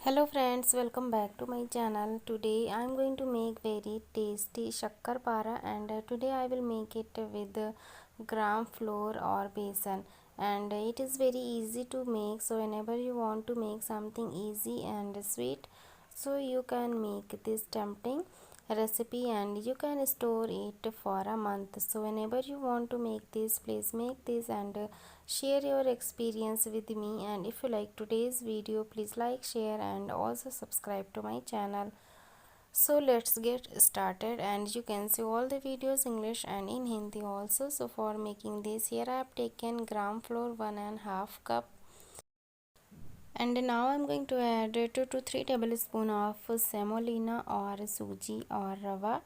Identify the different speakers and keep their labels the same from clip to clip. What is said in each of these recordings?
Speaker 1: Hello friends, welcome back to my channel. Today I am going to make very tasty shakkar para, and today I will make it with gram flour or besan, and it is very easy to make. So whenever you want to make something easy and sweet, so you can make this tempting recipe and you can store it for a month. So whenever you want to make this, please make this and share your experience with me. And if you like today's video, please like, share and also subscribe to my channel. So let's get started, and you can see all the videos English and in Hindi also. So for making this, here I have taken gram flour 1.5 cup, and now I'm going to add 2 to 3 tablespoons of semolina or suji or rava,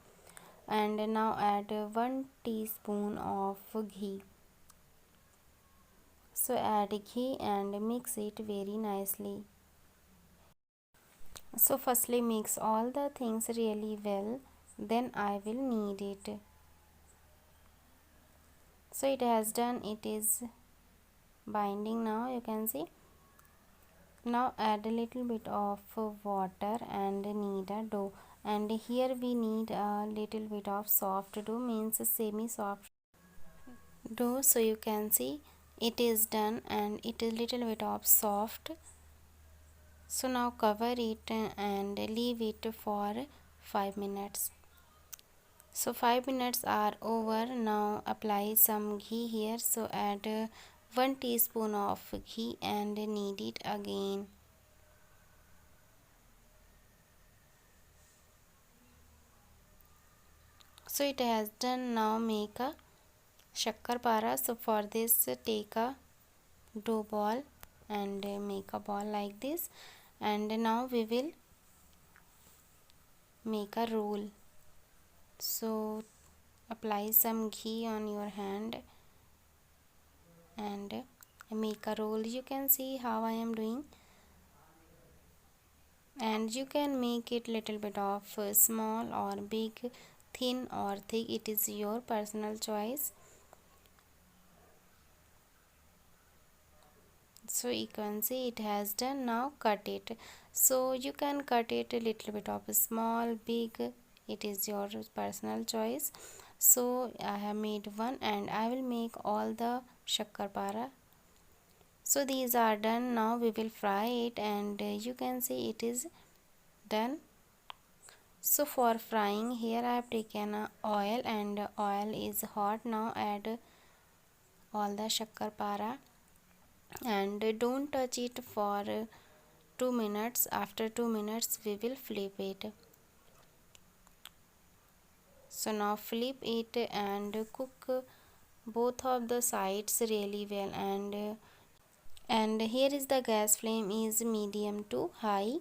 Speaker 1: and now add 1 teaspoon of ghee. So add ghee and mix it very nicely. So firstly mix all the things really well, then I will knead it. So it has done, it is binding now, you can see. Now add a little bit of water and knead a dough, and here we need a little bit of soft dough, means semi soft dough. So you can see it is done and it is little bit of soft. So now cover it and leave it for 5 minutes. So 5 minutes are over. Now apply some ghee here. So add 1 teaspoon of ghee and knead it again. So it has done. Now make a shakkar para. So for this take a dough ball and make a ball like this, and now we will make a roll. So apply some ghee on your hand and make a roll. You can see how I am doing, and you can make it little bit of small or big, thin or thick, it is your personal choice. So you can see it has done. Now cut it. So you can cut it a little bit of small, big, it is your personal choice. So I have made one and I will make all the shakkar para. So these are done. Now we will fry it, and you can see it is done. So for frying, here I have taken oil, and oil is hot. Now add all the shakkar para and don't touch it for 2 minutes. After 2 minutes we will flip it. So now flip it and cook both of the sides really well, and here is the gas flame is medium to high.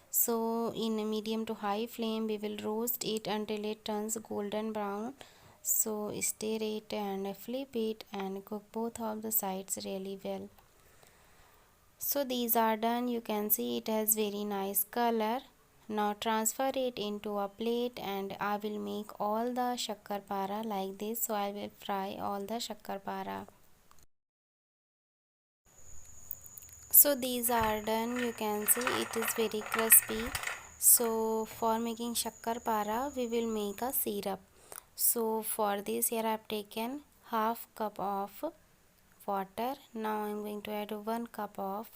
Speaker 1: So in a medium to high flame we will roast it until it turns golden brown. So stir it and flip it and cook both of the sides really well. So these are done. You can see it has very nice color. Now transfer it into a plate, and I will make all the shakkar para like this. So I will fry all the shakkar para. So these are done. You can see it is very crispy. So for making shakkar para, we will make a syrup. So for this, here I have taken half cup of water. Now I am going to add 1 cup of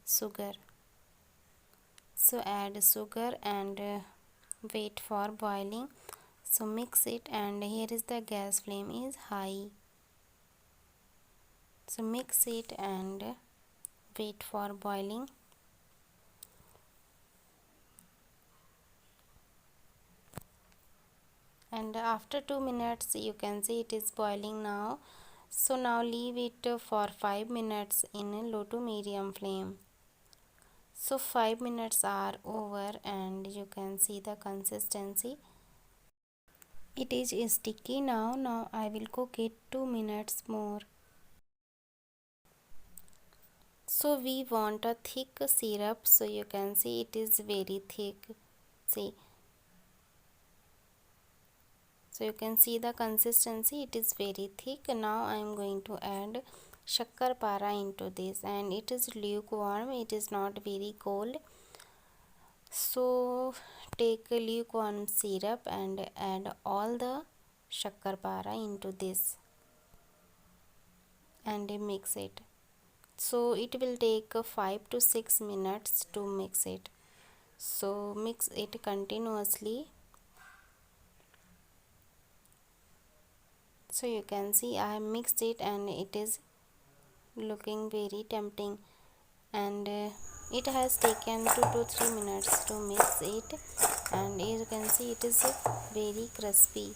Speaker 1: sugar. So add sugar and wait for boiling. So mix it, and here is the gas flame is high. So mix it and wait for boiling. And after 2 minutes you can see it is boiling now. So now leave it for 5 minutes in a low to medium flame. So 5 minutes are over, and you can see the consistency. It is sticky now. Now I will cook it 2 minutes more. So we want a thick syrup. So you can see it is very thick. See. So you can see the consistency, it is very thick. Now I am going to add shakkar para into this, and it is lukewarm, it is not very cold. So take a lukewarm syrup and add all the shakkarpara into this and mix it. So it will take 5 to 6 minutes to mix it. So mix it continuously. So you can see I have mixed it and it is looking very tempting, and it has taken 2 to 3 minutes to mix it, and as you can see it is very crispy.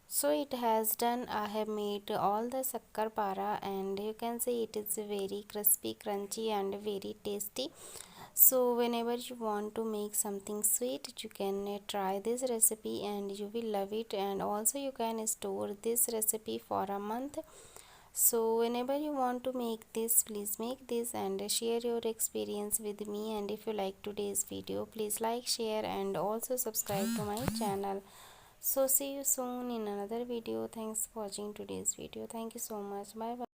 Speaker 1: So it has done. I have made all the sakkar para and you can see it is very crispy, crunchy and very tasty. So whenever you want to make something sweet, you can try this recipe and you will love it, and also you can store this recipe for a month. So whenever you want to make this, please make this and share your experience with me. And if you like today's video, please like, share and also subscribe to my channel. So see you soon in another video. Thanks for watching today's video. Thank you so much. Bye bye.